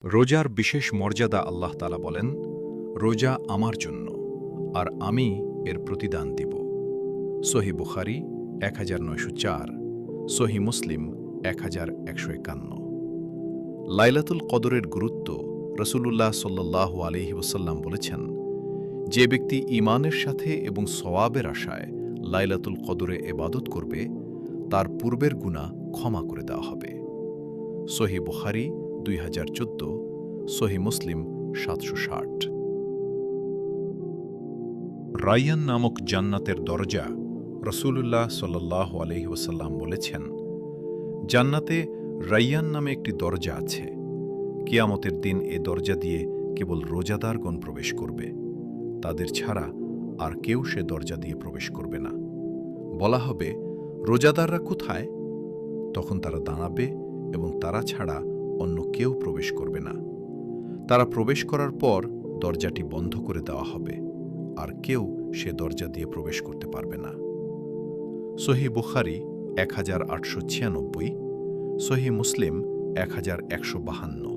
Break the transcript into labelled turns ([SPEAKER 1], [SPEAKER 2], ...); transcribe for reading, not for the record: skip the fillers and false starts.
[SPEAKER 1] রোজার বিশেষ মর্যাদা আল্লাহ তাআলা বলেন, রোজা আমার জন্য, আর আমি এর প্রতিদান দিব। সহিহ বুখারী ১৯০৪, সহিহ মুসলিম ১১৫১। লাইলাতুল কদরের গুরুত্ব রাসূলুল্লাহ সাল্লাল্লাহু আলাইহি ওয়াসাল্লাম বলেছেন, যে ব্যক্তি ঈমানের সাথে এবং সওয়াবের আশায় লাইলাতুল কদরে ইবাদত করবে, তার পূর্বের গুনাহ ক্ষমা করে দেওয়া হবে। সহিহ বুখারী ২০১৪, সহিহ মুসলিম ৭৬০। রায়্যান নামক জান্নাতের দরজা রাসূলুল্লাহ সাল্লাল্লাহু আলাইহি ওয়াসাল্লাম বলেছেন, জান্নাতে রায়্যান নামে একটি দরজা আছে। কিয়ামতের দিন এ দরজা দিয়ে কেবল রোজাদারগণ প্রবেশ করবে, তাদের ছাড়া আর কেউ সে দরজা দিয়ে প্রবেশ করবে না। বলা হবে, রোজাদাররা কোথায়? তখন তারা দাঁড়াবে এবং তারা ছাড়া অন্য কেউ প্রবেশ করবে না। তারা প্রবেশ করার পর দরজাটি বন্ধ করে দেওয়া হবে, আর কেউ সে দরজা দিয়ে প্রবেশ করতে পারবে না। সহিহ বুখারী ১৮৯৬, সহিহ মুসলিম ১১৫২।